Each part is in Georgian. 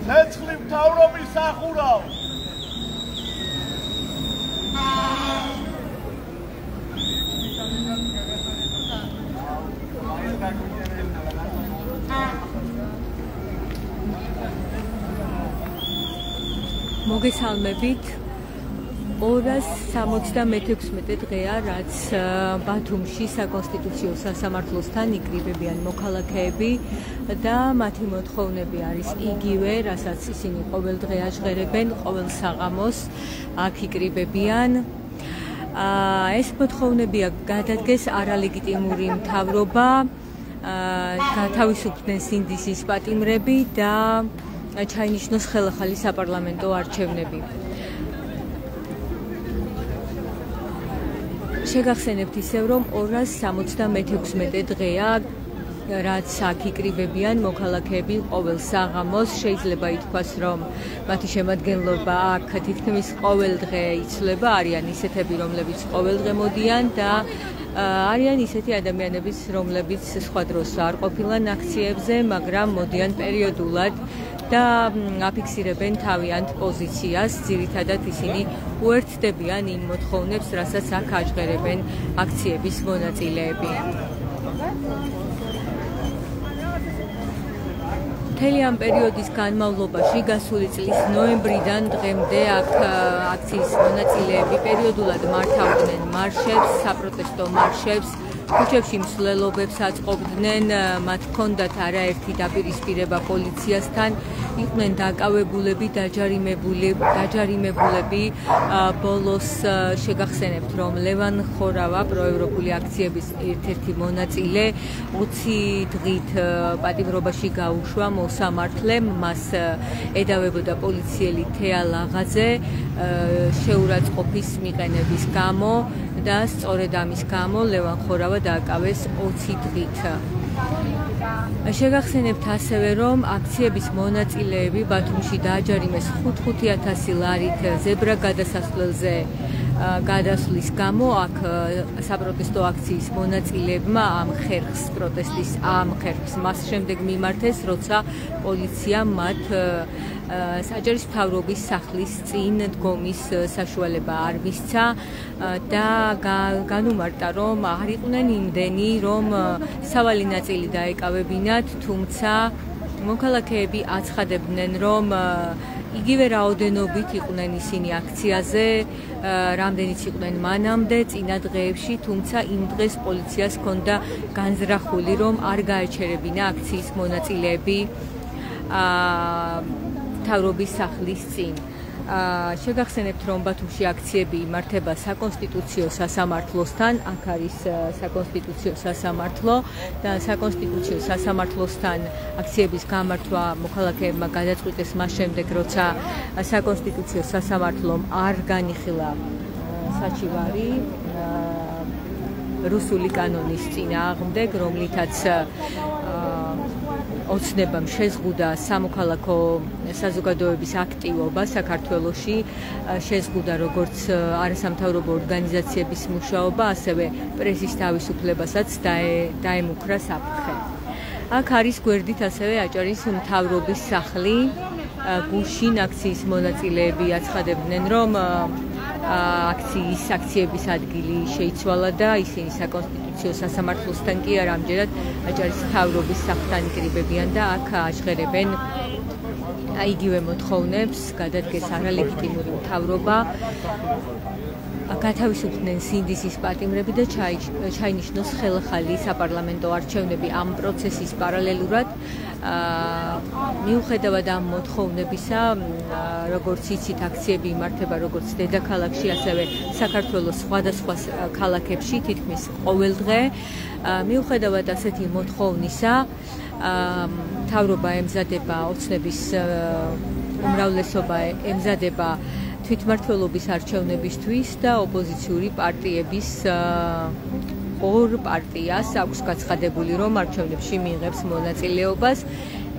Netzli mtavromis saxurav. მოგესალმებით 266 დღეა რაც ბათუმში საკონსტიტუციო სასამართლოსთან იკრიბებიან მოქალაქეები და მათი მოთხოვნები არის იგივე, რასაც ისინი ყოველდღე აჟღერებენ, ყოველ საღამოს აქ იკრიბებიან. ეს მოთხოვნებია გადადგეს არალეგიტიმური მთავრობა, გათავისუფლდნენ სინდისის პატიმრები და ჩაინიშნოს ხელახალი საპარლამენტო არჩევნები. შეგახსენებთ ისევ, რომ 266 დღეა, რაც აქ იკრიბებიან მოქალაქეები ყოველ საღამოს. შეიძლება ითქვას, რომ მათი შემადგენლობა აქ თითქმის ყოველდღე იცვლება, არიან ისეთები, რომლებიც ყოველდღე მოდიან და არიან ისეთი ადამიანები, რომლებიც სხვა დროს არ ყოფილან აქციებზე, მაგრამ მოდიან პერიოდულად და აფიქსირებენ თავიანთ პოზიციას. ძირითადად ისინი უერთდებიან იმ მოთხოვნებს, რასაც აქ აჟღერებენ აქციების მონაწილეები. მთელი ამ პერიოდის განმავლობაში, გასული წლის ნოემბრიდან დღემდე აქ აქციის მონაწილეები პერიოდულად მართავდნენ მარშებს, საპროტესტო მარშებს, ქუჩებში მსვლელობებს აწყობდნენ, მათ ჰქონდათ არაერთი დაპირისპირება პოლიციასთან, იყვნენ დაკავებულები, დაჯარიმებულები. ბოლოს შეგახსენებთ, რომ ლევან ხორავა, პროევროპული აქციების ერთ-ერთი მონაწილე, 20 დღით პატიმრობაში გაუშვა მოსამართლემ, მას ედავებოდა პოლიციელი თეა ლაღაძე შეურაცხყოფის მიყენების გამო და სწორედ ამის გამო ლევან ხორავა დააკავეს 20 დღით. შეგახსენებთ ასევე, რომ აქციების მონაწილეები ბათუმში დააჯარიმეს 5,000 ლარით ზებრა გადასასვლელზე გადასვლის გამო. აქ საპროტესტო აქციის მონაწილეებმა პროტესტის ამ ხერხს მას შემდეგ მიმართეს, როცა პოლიცია მათ საჯარის მთავრობის სახლის წინ დგომის საშუალება არ მისცა და განუმარტა, რომ არ იყვნენ იმდენი, რომ სავალი ნაწილი დაეკავებინათ, თუმცა მოქალაქეები აცხადებდნენ, რომ იგივე რაოდენობით იყვნენ ისინი აქციაზე, რამდენიც იყვნენ მანამდე წინა დღეებში, თუმცა იმ დღეს პოლიციას ჰქონდა განზრახული, რომ არ გაეჩერებინა აქციის მონაწილეები მთავრობის სახლის წინ. შეგახსენებთ, რომ ბათუმში აქციები იმართება საკონსტიტუციო სასამართლოსთან, აქ არის საკონსტიტუციო სასამართლო და საკონსტიტუციო სასამართლოსთან აქციების გამართვა მოქალაქეებმა გადაწყვიტეს მას შემდეგ, როცა საკონსტიტუციო სასამართლომ არ განიხილა საჩივარი რუსული კანონის წინააღმდეგ, რომლითაც ოცნებამ შეზღუდა სამოქალაქო საზოგადოების აქტივობა საქართველოში, შეზღუდა როგორც არასამთავრობო ორგანიზაციების მუშაობა, ასევე პრესის თავისუფლებასაც დაემუქრა საფრთხე. აქ არის გვერდით ასევე აჭარის მთავრობის სახლი. გუშინ აქციის მონაწილეები აცხადებდნენ, რომ აქციების ადგილი შეიცვალა და ისინი საკონსტიტუციო სასამართლოსთან კი არა, ამჯერად აჭარის მთავრობის სახლთან იკრიბებიან და აქ აჟღერებენ იგივე მოთხოვნებს, გადადგეს არალეგიტიმური მთავრობა, გათავისუფლდნენ სინდისის პატიმრები და ჩაინიშნოს ხელახალი საპარლამენტო არჩევნები. ამ პროცესის პარალელურად მიუხედავად ამ მოთხოვნებისა, როგორც იცით, აქციები იმართება როგორც დედაქალაქში, ასევე საქართველოს სხვადასხვა ქალაქებში თითქმის ყოველდღე. მიუხედავად ასეთი მოთხოვნისა, მთავრობა ემზადება, ოცნების უმრავლესობა ემზადება თვითმმართველობის არჩევნებისთვის და ოპოზიციური პარტიების ორ პარტიას აქვს გაცხადებული, რომ არჩევნებში მიიღებს მონაწილეობას.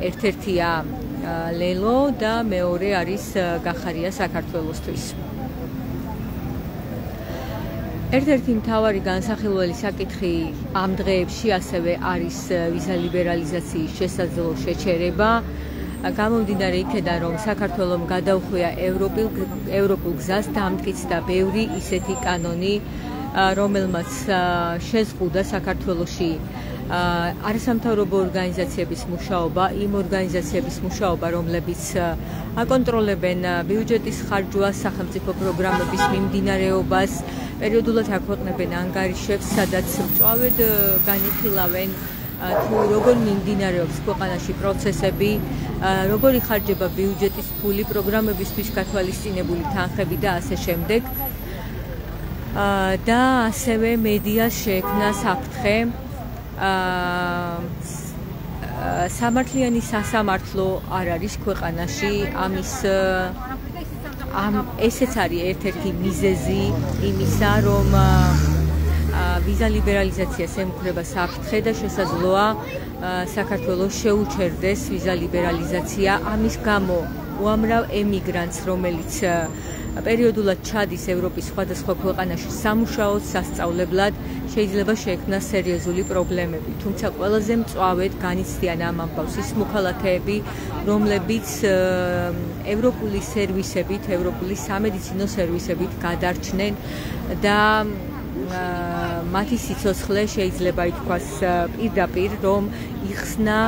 ერთ-ერთია ლელო და მეორე არის გახარია საქართველოსთვის. ერთ-ერთი მთავარი განსახილველი საკითხი ამ დღეებში ასევე არის ვიზა ლიბერალიზაციის შესაძლო შეჩერება. გამომდინარე იქედან, რომ საქართველომ გადაუხვია ევროპულ გზას, დამტკიცდა ბევრი ისეთი კანონი, რომელმაც შეზღუდა საქართველოში არასამთავრობო ორგანიზაციების მუშაობა, იმ ორგანიზაციების მუშაობა, რომლებიც აკონტროლებენ ბიუჯეტის ხარჯვას, სახელმწიფო პროგრამების მიმდინარეობას, პერიოდულად აქვეყნებენ ანგარიშებს, სადაც მწვავედ განიხილავენ თუ როგორ მიმდინარეობს ქვეყანაში პროცესები, როგორ იხარჯება ბიუჯეტის ფული, პროგრამებისთვის გათვალისწინებული თანხები და ასე შემდეგ. და ასევე მედიას შეექმნა საფრთხე სამართლიანი სასამართლო არ არის ქვეყანაში, ესეც არის ერთ-ერთი მიზეზი იმისა, რომ ვიზა ლიბერალიზაციას ემუქრება საფრთხე და შესაძლოა საქართველოს შეუჩერდეს ვიზა ლიბერალიზაცია. ამის გამო უამრავ ემიგრანტს, რომელიც პერიოდულად ჩადის ევროპის სხვადასხვა ქვეყანაში სამუშაოდ, სასწავლებლად, შეიძლება შეექმნას სერიოზული პრობლემები. თუმცა ყველაზე მწვავედ განიცდიან ამ ამბავს ის მოქალაქეები, რომლებიც ევროპული სერვისებით, ევროპული სამედიცინო სერვისებით გადარჩნენ და მათი სიცოცხლე შეიძლება ითქვას პირდაპირ, რომ იხსნა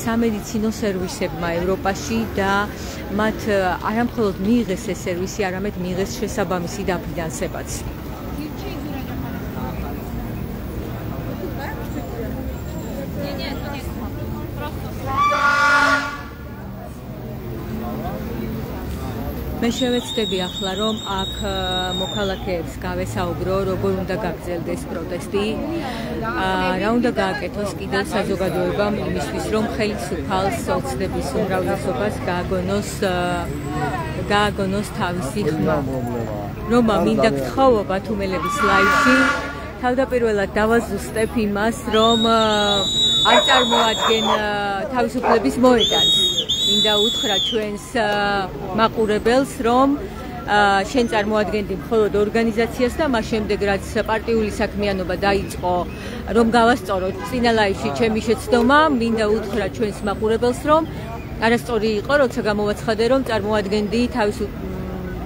სამედიცინო სერვისებმა ევროპაში და მათ არამხოლოდ მიიღეს ეს სერვისი, არამედ მიიღეს შესაბამისი დაფინანსებაც. მე შევეცდები ახლა, რომ აქ მოქალაქეებს გავესაუბრო, როგორ უნდა გაგრძელდეს პროტესტი, რა უნდა გააკეთოს კიდევ საზოგადოებამ იმისთვის, რომ ხელისუფალ სოცდების უმრავლესობას გააგონოს თავისი ხმა. რომა მინდა გთხოვობა თუმელების ლაივში, თავდაპირველად დავაზუსტებ იმას, რომ არ წარმოადგენ თავისუფლების მოედანს. მინდა უთხრა ჩვენს მაყურებელს, რომ შენ წარმოადგენდი მხოლოდ ორგანიზაციას და მას შემდეგ რაც პარტიული საქმიანობა დაიწყო, რომ გავასწოროთ წინა ლაივში ჩემი შეცდომა, მინდა უთხრა ჩვენს მაყურებელს, რომ არასწორი იყო, როცა გამოვაცხადე, რომ წარმოადგენდი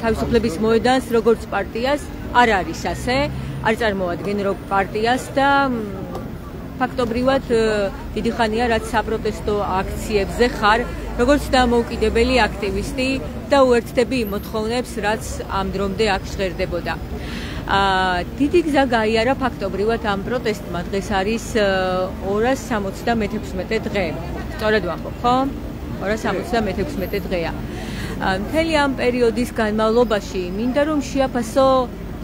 თავისუფლების მოედანს როგორც პარტიას, არ არის ასე, არ წარმოადგენ რო პარტიას და ფაქტობრივად დიდი ხანია რაც საპროტესტო აქციებზე ხარ, როგორც დამოუკიდებელი აქტივისტი და უერთდები იმ მოთხოვნებს, რაც ამ დრომდე აქ ჟღერდებოდა. დიდი გზა გაიარა ფაქტობრივად ამ პროტესტმა, დღეს არის 276 დღე. სწორედ ვამბობ, ხო? 276 დღეა. მთელი ამ პერიოდის განმავლობაში მინდა რომ შეაფასო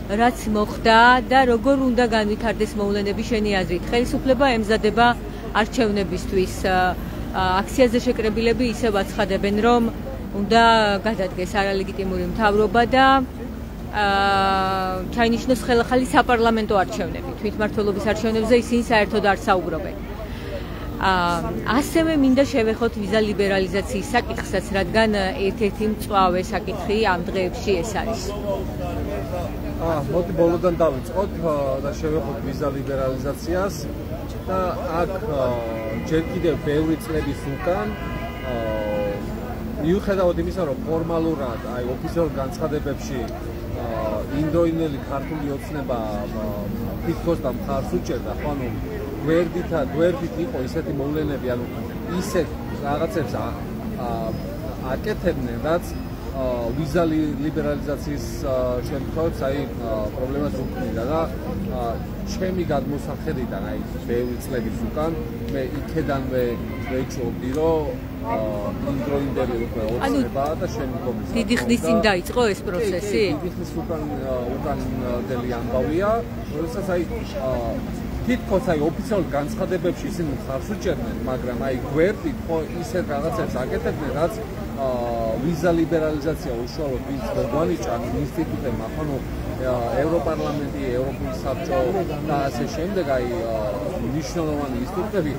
რაც მოხდა და როგორ უნდა განვითარდეს მოვლენები შენი აზრით. ხელისუფლება ემზადება არჩევნებისთვის. აქციაზე შეკრებილები ისევ აცხადებენ, რომ უნდა გადადგეს არალეგიტიმური მთავრობა და ჩაინიშნოს ხელახალი საპარლამენტო არჩევნები. თვითმმართველობის არჩევნებზე ისინი საერთოდ არ საუბრობენ. ასევე მინდა შევეხოთ ვიზა ლიბერალიზაციის საკითხსაც, რადგან ერთ-ერთი მწვავე საკითხი ამ დღეებში ეს არის. მოდი ბოლოდან დავიწყოთ და შევეხოთ ვიზა ლიბერალიზაციას და აქ ჯერ კიდევ ბევრი წლების უკან მიუხედავად იმისა, რომ ფორმალურად ოფიციალურ განცხადებებში ინდოინელი ქართული ოცნება თითქოს და მხარს უჭერდა, ხო, ანუ გვერდით იყო ისეთი მოვლენები, ანუ ისეთ რაღაცებს აკეთებდნენ, რაც ვიზა ლიბერალიზაციის შემთხვევებს პრობლემას უქმნიდა და ჩემი გადმოსახედიდან ბევრი წლების უკან მე იქედანვე ვეჭობდი, რომ ინდოინელი ოცნება და შემდგომი დიდი ხნის წინ დაიწყო ეს პროცესი? დიდი ხნის უკანველი ამბავია, როდესაც თითქოს ოფიციალურ განცხადებებში ისინი მხარს უჭერდნენ, მაგრამ გვერდით ხო ისეთ რაღაცებს აკეთებდნენ, რაც ვიზა ლიბერალიზაცია უშუალოდ ვის მოგვანიჭა ინსტიტუტებმა, ხო, ევროპარლამენტი, ევროპული საბჭო და ასე შემდეგ, მნიშვნელოვანი ინსტიტუტები,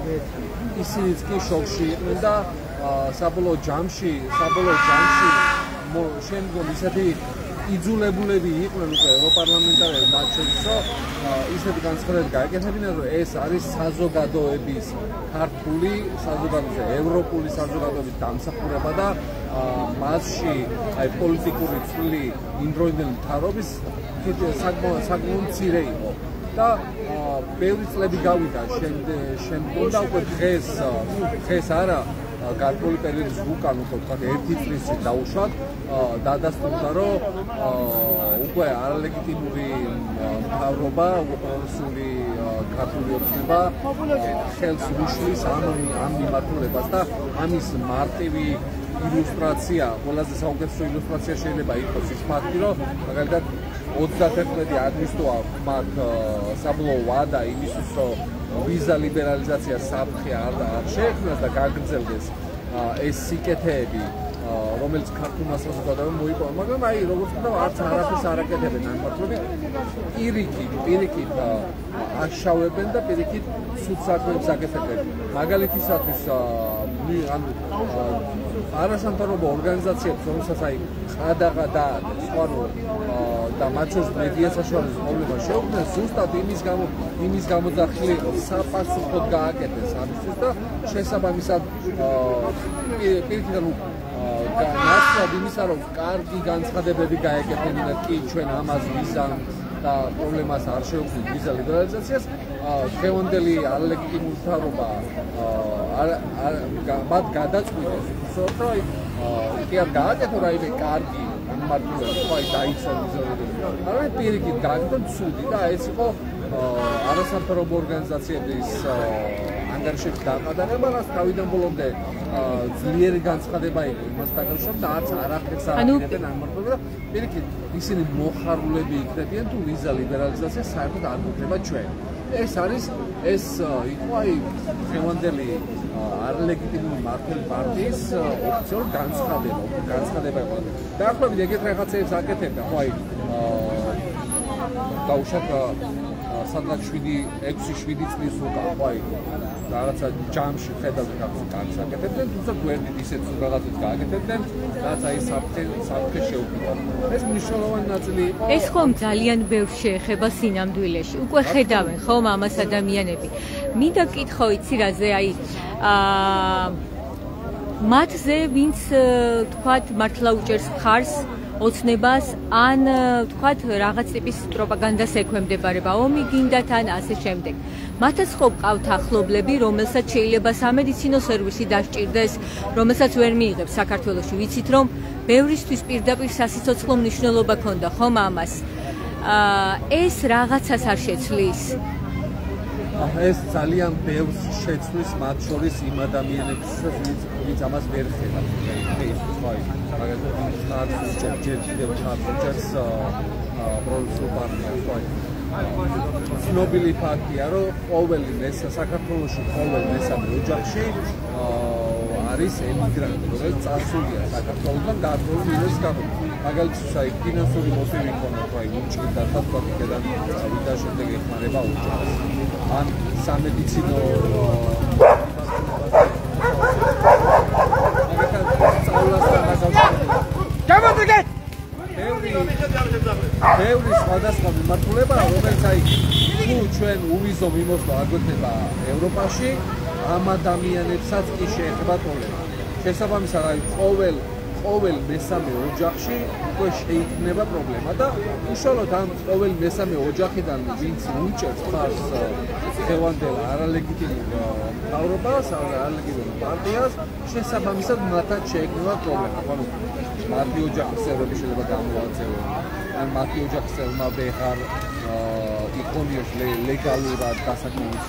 ისინიც კი შოკში იყვნენ და საბოლოო ჯამში შემდგომ ისეთი იძულებულები იყვნენ უკვე ევროპარლამენტარები მათ შორისო ისეთი განცხადებები გაეკეთებინათ, რომ ეს არის საზოგადოების ქართული საზოგადოების ევროპული საზოგადოების დამსახურება და მასში აი პოლიტიკური წვლილი იმდროინდელი მთავრობის საკმაოდ მცირე იყო და ბევრი წლები გავიდა შემდგომ და უკვე დღეს არა გარკვეული პერიოდის უკან უკვე თქვა ერთი წლის წინ დაუშვათ დადასტურდა რომ უკვე არალეგიტიმური მთავრობა უპროფესიული ქართული ოცნება ხელს უშლის ამ მიმართულებას და ამის მარტივი ილუსტრაცია, ყველაზე საუკეთესო ილუსტრაცია შეიძლება იყოს ის ფაქტი, რომ მაგალითად 31 აგვისტოა მათ საბოლოო ვადა იმისთვის, რომ ვიზა ლიბერალიზაცია საფრთხე არ შეექმნას და გაგრძელდეს ეს სიკეთეები, რომელიც ქართულმა საზოგადოებამ მოიპოვა, მაგრამ აი როგორც ვთქვა, არც არაფერს არ აკეთებენ ამ მიმართულებით. პირიქით აშავებენ და პირიქით სულ საქმეებს აკეთებენ. მაგალითისათვის არასამთავრობო ორგანიზაციებს, რომელსაც აი ყადაღა და სხვა და მათ შორის მედია საშუალების პრობლემა შეუქმნეს, ზუსტად იმის გამოძახილი საპასუხოდ გააკეთეს ამისთვის და შესაბამისად პირიქით ნაცვლად იმისა, რომ კარგი განცხადებები გაეკეთებინათ კი ჩვენ ამას ვიზამ და პრობლემას არ შეუქმნით ვიზა ლიბერალიზაციას, დღევანდელი არალეგიტიმური მთავრობა მათ გადაწყვიტეს, რომ კი არ გააკეთო რაიმე კარგი მართლობა, ხო აი დაიცვა ვიზა ლიბერალიზაცია. არამედ პირიქით გააკეთონ ცუდი და ეს იყო არასამთავრობო ორგანიზაციების ანგარიშების დაყადაღება, რაც თავიდან ბოლომდე ძლიერი განცხადება იყო იმას დაკავშირებით და არც არაფერს არ აკეთებენ ამ მიმართულებით და პირიქით ისინი მოხარულები იქნებიან თუ ვიზა ლიბერალიზაცია საერთოდ არ გვქნება ჩვენ. ეს იყო აი დღევანდელი არალეგიტიმური მართლობის პარტიის ოფიციალური განცხადება იყო. დაახლოებით ეგეთ რაღაცებს აკეთებდა, ხო აი დაუშვათ სადღაც 6-7 წლის უკან, ხო აი რაღაცა ჯამში ხედავთ რაღაცა კარგს აკეთებდნენ, თუმცა გვერდით ისეთ რაღაცებს გააკეთებდნენ, რაც აი საფრთხე შეუქმნა. ეს მნიშვნელოვანი ნაწილი იყო. ეს ხომ ძალიან ბევრს შეეხება სინამდვილეში. უკვე ხედავენ ხომ ამას ადამიანები. მინდა კითხო იცი რაზე აი მათზე ვინც თქვათ მართლა უჭერს მხარს ოცნებას ან თქვათ რაღაც ტიპის პროპაგანდას ექვემდებარება, ომი გინდათ ან ასე შემდეგ. მათაც ხო ყავთ ახლობლები, რომელსაც შეიძლება სამედიცინო სერვისი დასჭირდეს, რომელსაც ვერ მიიღებს საქართველოში. ვიცით რომ ბევრისთვის პირდაპირ სასიცოცხლო მნიშვნელობა ქონდა ხომ ამას. ეს რაღაცას არ შეცვლის. ეს ძალიან ბევრს შეცვლის მათ შორის იმ ადამიანებს, ვინც ამას ვერ ხედავთ. მაგალითად, ჯერჯერობით პროფესორ პარტნიორს ცნობილი ფაქტია, რომ საქართველოში ყოველ მესამე ოჯახში არის ემიგრანტი, რომელიც წასულია საქართველოსთან დაბრუნების მიზეზის გამო. მაგალითად, აი ფინანსური მოტივი ქონდა, აი უჭირდა თქვა იქიდან წავიდა შემდეგ ეხმარება ოჯახს. ან სამედიცინო გამოდრიგეთ! ბევრი სხვადასხვა მიმართულებაა, რომელიც აი თუ ჩვენ უვიზო მიმოსვლა არ გვექნება ევროპაში, ამ ადამიანებსაც კი შეეხება პრობლემა. შესაბამისად, აი ყოველ მესამე ოჯახში უკვე შეიქმნება პრობლემა და უშუალოდ ამ ყოველ მესამე ოჯახიდან ვინც უჭერს მხარს დღევანდელ არალეგიტიმურ მთავრობას, არალეგიტიმურ პარტიას, შესაბამისად მათაც შეექმნება პრობლემა. ანუ მათი ოჯახის წევრები შეიძლება გამოაცხადონ, ან მათი ოჯახის წევრმა ვეღარ იქონიოს ლეგალურად დასაქმების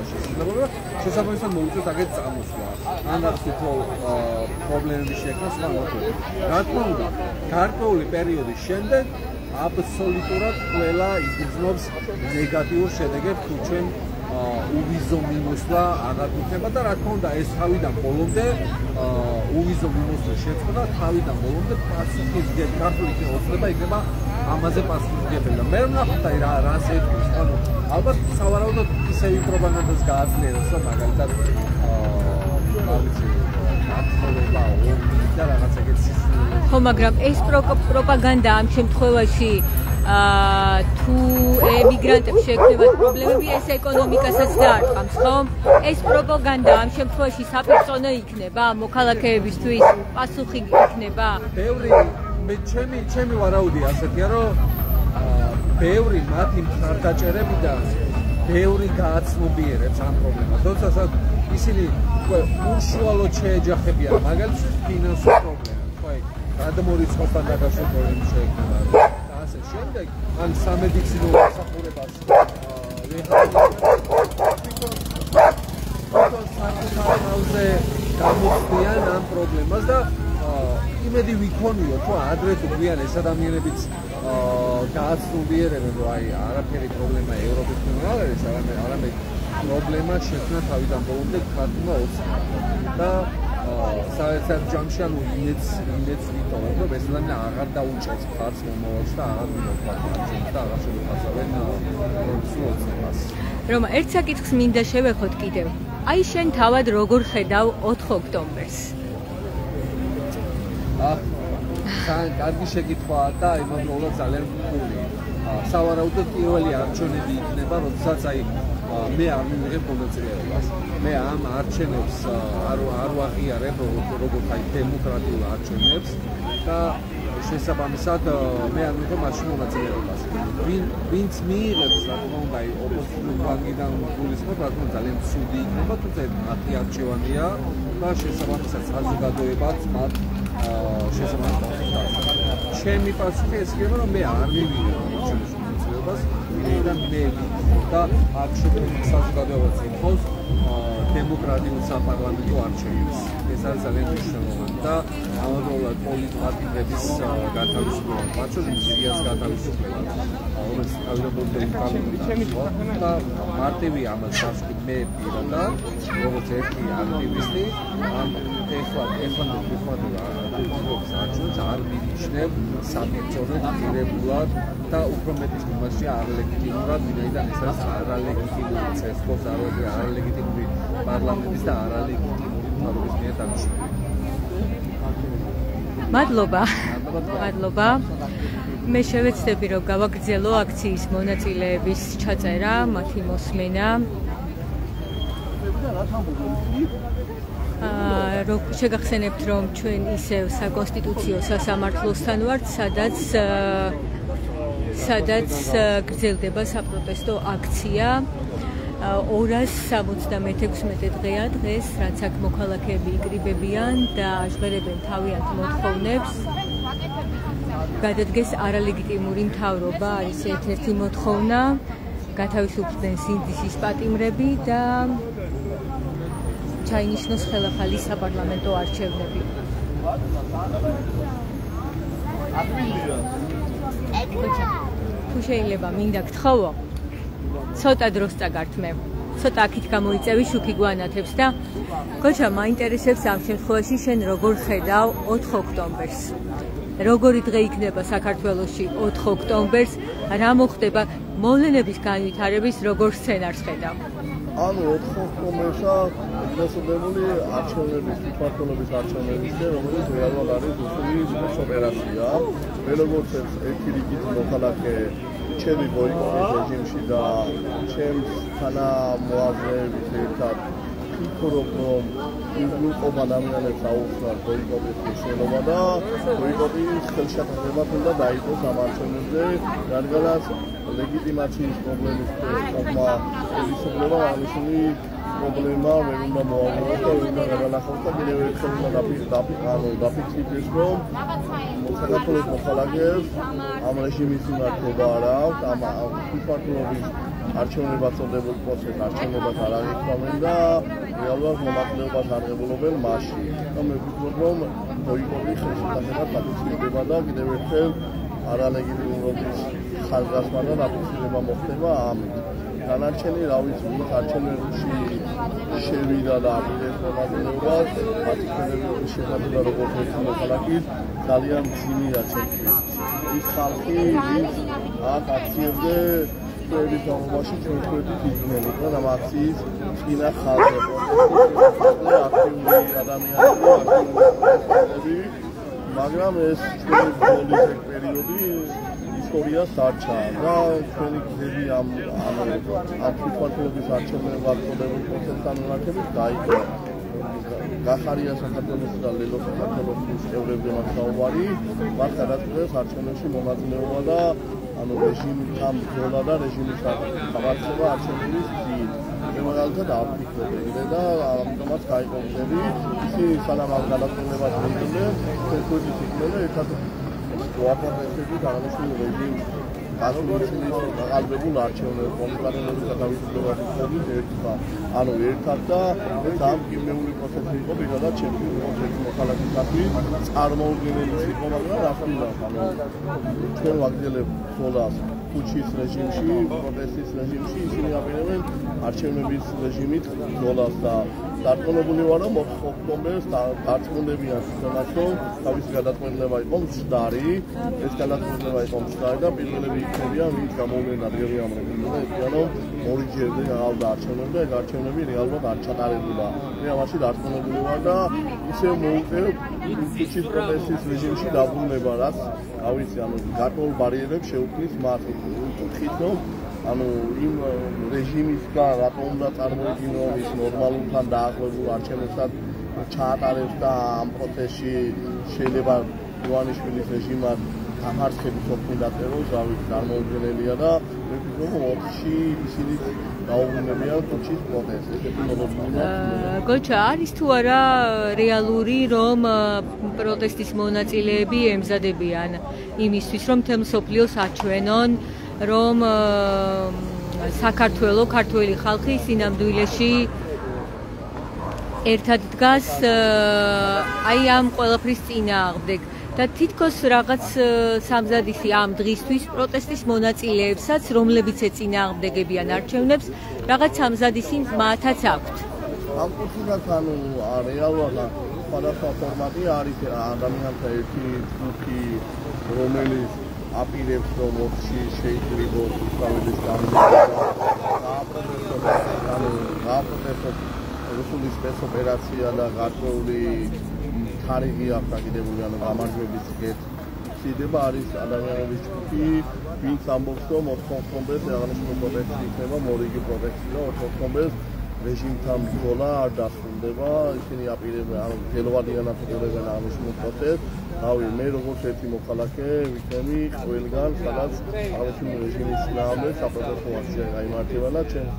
შესაძლებლობა, შესაბამისად მოუწევს აგეთ წამოსვლა. ან რაც უფრო პრობლემები შეექმნა სხვა მოქმედებით. რა თქმა უნდა, გარკვეული პერიოდის შემდეგ აბსოლუტურად ყველა იგრძნობს ნეგატიურ შედეგებს, თუ ჩვენ უვიზო მიმოსვლა აღარ გვქნება და რა თქმა უნდა ეს თავიდან ბოლომდე უვიზო მიმოსვლა შეწყდა, თავიდან ბოლომდე პასუხისმგებელი ქართული ოცნება იქნება ამაზე პასუხისმგებელი და მე ვნახოთ აი რას ეთქვის, ანუ ალბათ სავარაუდოდ ისევ პროპაგანდას გააძლიერებს, რომ მაგალითად მართლობა ომი და რაღაც ეგეთ სისულელეში ხო, მაგრამ ეს პროპაგანდა ამ შემთხვევაში თუ ემიგრანტებს შეექმნებათ პრობლემები, ეს ეკონომიკასაც დაარტყამს, ხო? ეს პროპაგანდა ამ შემთხვევაში საფერწონო იქნება, მოქალაქეებისთვის პასუხი იქნება. ბევრი ჩემი ვარაუდი ასეთია, რომ ბევრი მათი მხარდაჭერებიდან ბევრი გააცნობიერებს ამ პრობლემას. როდესაც ისინი უშუალოდ შეეჯახებიან მაგალითად ფინანსურ პრობლემას, ხო, გადმორიცხვასთან დაკავშირებული შეექმნება. ასე შემდეგ ან სამედიცინო მსახურებას საკუთარ გამოხდიან ამ პრობლემას და იმედი ვიქონიოთ, რომ ადრე თუ გვიან ეს ადამიანებიც გააცნობიერებენ, რომ აი არაფერი პრობლემა ევროპის მიმართ არ არის, არამედ პრობლემა შექმნა თავიდან ბოლომდე ქართულმა ოცნებამ და საერთოდ ჯამში ანუ იმედს ვიტოვებ, რომ ეს ადამიანი აღარ დაუჭერს მხარს მომავალს და აღარ მიმოხარჯებს და აღარ შემოხარჯავენ პროფესიულ ოცნებას. რომ ერთ საკითხს მინდა შევეხოთ კიდევ. აი შენ თავად როგორ ხედავ 4 ოქტომბერს? კარგი შეკითხვაა და იმავდროულად ძალიან ფული. სავარაუდოდ პირველი არჩევნები იქნება, როდესაც აი მე არ მივიღებ მონაწილეობას. მე ამ არჩევნებს არ ვაღიარებ როგორც აი დემოკრატიულ არჩევნებს და შესაბამისად მე არ მივიღებ მაშინ მონაწილეობას. ვინც მიიღებს რა თქმა უნდა აი ოპოზიციური ფლანგიდან გულისხმობ, რა თქმა უნდა ძალიან ცუდი იქნება, თუმცა მათი არჩევანია და შესაბამისად საზოგადოებაც მათ შესაბამისად ჩემი პასუხი ეს იქნება, რომ მე არ მივიღებ არჩევნების მონაწილეობას, ვინაიდან მე და აქ შეგვიძლია საზოგადოებაც ითხოვს დემოკრატიულ საპარლამენტო არჩევნებს. ეს არის ძალიან მნიშვნელოვანი და ამავდროულად პოლიტიკების გათავისუფლება, მათ შორის მზიას გათავისუფლება, რომელიც თავიდანვე პარლამენტში და მარტივი ამას გასწრებით მე პირადად, როგორც ერთი აქტივისტი, ამ ეხლა არჩევნებს არ მიიჩნევ სამეცნიერო ღირებულად და უფრო მეტის მიმარში არალეგიტიმურად, ვინაიდან ეს არის არალეგიტიმური წესრიგის, არალეგიტიმური პარლამენტის და არალეგიტიმური მთავრობის მიერ დამუშავებული. მადლობა. მე შევეცდები, რომ გავაგრძელო აქციის მონაწილეების ჩაწერა, მათი მოსმენა. შეგახსენებთ, რომ ჩვენ ისევ საკონსტიტუციო სასამართლოსთან ვართ, სადაც გრძელდება საპროტესტო აქცია. 276 დღეა დღეს, რაც აქ მოქალაქეები იკრიბებიან და აჟღერებენ თავიანთ მოთხოვნებს. გადადგეს არალეგიტიმური მთავრობა არის ერთ-ერთი მოთხოვნა, გათავისუფლდნენ სინდისის პატიმრები და ჩაინიშნოს ხელახალი საპარლამენტო არჩევნები. თუ შეიძლება მინდა გთხოვო, ცოტა დროს წაგართ მე. ცოტა აქით გამოიწევი შუქი გვანათებს და გოჩა მაინტერესებს ამ შემთხვევაში შენ როგორ ხედავ 4 ოქტომბერს? როგორი დღე იქნება საქართველოში 4 ოქტომბერს? რა მოხდება მოვლენების განვითარების როგორ სცენარს ხედავ? ანუ 4 ოქტომბერსა დასრულებული არჩევნების, თვითმმართველობის არჩევნების, რომელიც რეალურად არის რუსული ოპერაცია. მე როგორც ერთი რიგით მოქალაქე ჩემი ბოიკოტის რეჟიმში და ჩემს თანამოაზრეების ერთად ვფიქრობ, რომ უგულყოფ ადამიანებს აუხსნათ ბოიკოტის მნიშვნელობა და ბოიკოტის ხელშეკრულება უნდა დაიწყოს ამ არჩევნებზე, რადგანაც ლეგიტიმაციის პრობლემის ყოფნა ელისობრება აღნიშნული პრობლემა ვერ უნდა მოაგვაროს და ვერ უნდა გადალახოს და კიდევ ერთხელ უნდა დაფიქსირდეს, რომ საქართველოს მოქალაქეებს ამ რეჟიმის მიმართება არ აქვს, ამ თვითმმართველობის არჩევნებად წოდებულ პროცესს არჩევნებად არ აღიქვამენ და რეალურად მონაწილეობას აღებულობენ მასში. და მე ვფიქრობ, რომ ბოიკოტი ხელშეკრულება დაფიქსირდება და კიდევ ერთხელ არალეგიტიმურობის ხაზგასმა და დაფიქსირება მოხდება ამით. განარჩენი რა ვიცი, არჩევნებში შევიდა და აპირებს მონაწილეობას, აქტივისტების შეფასება როგორც ერთი მოქალაქის ძალიან მძიმეა ჩემთვის. ის ხალხი, ვინც აქ აქციებზე ჩვეულის განმავლობაში ჩვენთვის იძნენ, იყვნენ ამ აქციის წინა ხაზზე. აქტიური ადამიანები, მაგრამ ეს ჩვენი ბრძოლის პერიოდი ისტორიას დარჩა და ჩვენი გზები ამ თვითმმართველობის არჩევნებად წოდებულ პროცესთან მიმართებით დაიწყო. გახარია საქართველოს და ლელო საქართველოს წევრებთან საუბარი, მათ გადაწყვეტეს არჩევნებში მონაწილეობა და რეჟიმთან ბრძოლა და რეჟიმის გამართება არჩევნების გზით. მაგალითად აფიქრებდნენ და ამიტომაც გაიყო გზები, ისინი სანამ ამ გადაწყვეტებას მიიღდნენ, თქვენი იქნება ერთად ვაფორმებდით აღნიშნულ რეჟიმს გასულისმის გაყალბებულ არჩევნებს კონკრეტულად გადავიდოდნენ ხოლმე ერთად. ანუ ერთად და ამ კიბეული პროცესი იყო პირადად ჩემპიონატის მოხალისეები წარმოუდგენელი იყო, მაგრამ რა თქმა უნდა, ჩვენ ვაგრძელებთ ბრძოლას ქუჩის რეჟიმში, პროტესტის რეჟიმში, ისინი აპირებენ არჩევნების რეჟიმით ბრძოლას და დარწმუნებული ვარ, რომ ოქტომბერს დარწმუნდებიან თვითონაც, რომ თავისი გადაწყვეტილება იყო მცდარი, ეს გადაწყვეტილება იყო მცდარი და პირველები იქნებიან, ვინც გამოვლენ ადგილი ამ რეჟიმზე, რომ ორიჯერზე გავდა არჩევნები და ეს არჩევნები რეალურად არ ჩატარებულა. მე ამაში დარწმუნებული ვარ და ისე მოუწევ ქუჩის პროტესტის რეჟიმში დაბრუნება, რაც რა ვიცი, გარკვეულ ბარიერებს შეუქმნის მათ. ვთქვით, რომ იმ რეჟიმისგან რატომ უნდა წარმოიდგინონ ის ნორმალურთან დაახლოებულ არჩევნებსაც ჩაატარებს და ამ პროცესში შეიძლება ივანიშვილის რეჟიმად დამარცხების ოფნი დაწეროს, რა ვიცი, წარმოუდგენელია და მე ვფიქრობ, რომ ოთხში ისინი დაუბრუნებიან ქუჩის პროტესტს. ესეთი მოლოდინია. გოჩა, არის თუ არა რეალური, რომ პროტესტის მონაწილეები ემზადებიან იმისთვის, რომ მთელ მსოფლიოს აჩვენონ, რომ საქართველოს ქართველი ხალხი სინამდვილეში ერთად დგას აი ამ ყველაფრის წინააღმდეგ და თითქოს რაღაც სამზადისი ამ დღისთვის პროტესტის მონაწილეებსაც, რომლებიც ეწინააღმდეგებიან არჩევნებს, რაღაც სამზადისი მათაც აქვთ. ამ კუთხიდან რეალურად სხვადასხვა ფორმატი არის ადამიანთა ერთი ჯგუფი, რომელიც აპირებს, რომ ოთხში შეიკრიბოს უსწავლელის გააპროტესტოს რუსული სპეცოპერაცია და გარკვეული თარიღი აქვს დაკიდებული, გამარჯვების ხდება არის ადამიანების ჯგუფი, ვინც ამბობს, რომ 4 ოქტომბერს აღნიშნული პროტესტი იქნება, მორიგი პროტესტი და 4 ოქტომბერს რეჟიმთან ბრძოლა არ დასრულდება, ისინი აპირებენ, გელოვადიანად უყურებენ აღნიშნულ პროცესს. რავი, მე როგორც ერთი მოქალაქე ვიქნები ყველგან, სადაც აღნიშნული რეჟიმის წინააღმდეგ საპროტესტო აქცია გაიმართება და ჩემს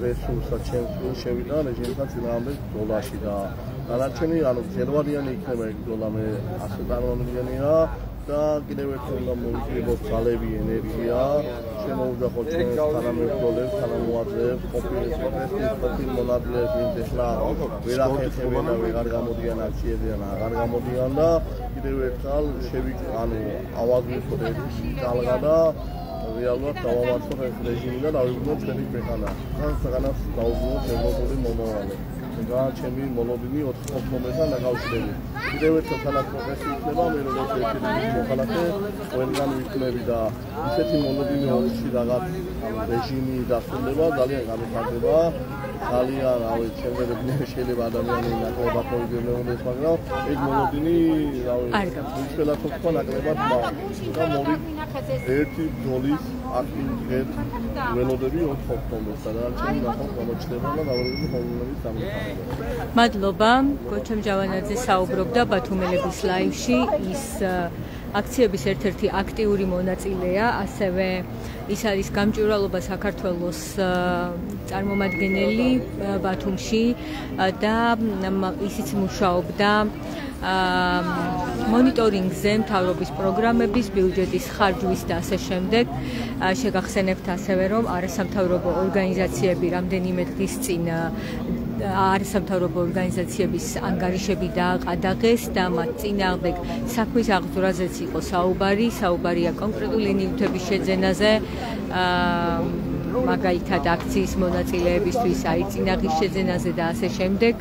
რესურსად ჩემს შევიდა რეჟიმთან წინააღმდეგ ბრძოლაში და დანარჩენი, გელოვადიანი იქნება ეგ ბრძოლა, მე ასე წარმოვიდგენია და კიდევ ერთხელ უნდა მოვიკრიბოთ ძალები, ენერგია, შემოუძახოთ ჩვენს თანამებრძოლებს, თანამოაზრეებს, ყოფილი პროტესტის, ყოფილი მონაწილეებს, ვინც ახლა ვერ ახერხებენ და ვეღარ გამოდიან აქციებზე ან აღარ გამოდიან და კიდევ ერთხელ ავაზროთ ძალა და რეალურად დავამარცხოთ ეს რეჟიმი და დავიბრუნოთ ჩვენი ქვეყანა. საგანაც დავუბრუნოთ ევროპული მომავალი. ჩემი მოლოდინი 4 ოქტომბერთან დაკავშირებით. კიდევ ერთხელ თანაც პროტესტი იქნება, მე როგორც ერთი მოქალაქე ყველგან ვიქნები და ისეთი მოლოდინი ოთხში რაღაც რეჟიმი დასრულდება, ძალიან გამიხარდება. ძალიან, შეიძლება ადამიანი ნაკლებად მოიგონოს, მაგრამ ეს მოლოდინი, უცხელად თქვა ნაკლებად და მოვიდ ერთი ბრძოლის აქტივიტეტ ველოდები 4 ოქტომბერს და არჩევანი ნახავთ გამოჩნდება და დავრუნებით მომავლობის სამყარო. მადლობა, გოჩა მჯავანაძე საუბრობდა ბათუმელების ლაივში, ის აქციების ერთ-ერთი აქტიური მონაწილეა, ასევე ის არის გამჭვირვალობა საქართველოს წარმომადგენელი ბათუმში და ისიც მუშაობდა მონიტორინგზე, მთავრობის პროგრამების, ბიუჯეტის ხარჯვის და ასე შემდეგ. შეგახსენებთ ასევე, რომ არასამთავრობო ორგანიზაციები რამდენიმე დღის წინ არასამთავრობო ორგანიზაციების ანგარიშები დააყადაღეს და მათ წინააღმდეგ საქმის აღძვრაზეც იყო საუბარია კონკრეტული ნივთების შეძენაზე, მაგალითად აქციის მონაწილეებისთვის წინაღის შეძენაზე და ასე შემდეგ,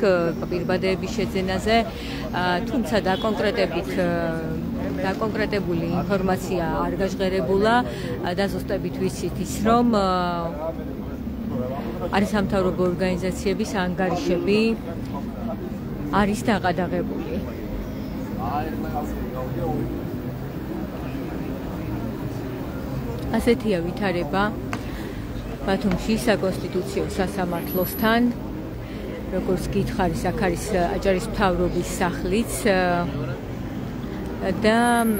პირბადეების შეძენაზე, თუმცა დაკონკრეტებული ინფორმაცია არ გაჟღერებულა და ზუსტებით ვიცით ის, რომ არასამთავრობო ორგანიზაციების ანგარიშები არის დაყადაღებული. ასეთია ვითარება ბათუმში საკონსტიტუციო სასამართლოსთან, როგორც გითხარი, აქ არის აჭარის მთავრობის სახლიც და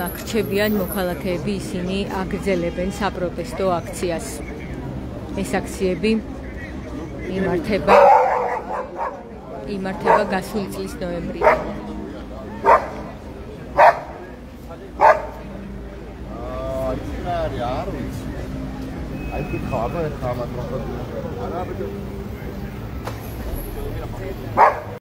აქ რჩებიან მოქალაქეები, ისინი აგრძელებენ საპროტესტო აქციას. ეს აქციები იმართება გასული წლის ნოემბრიდან. I think I'm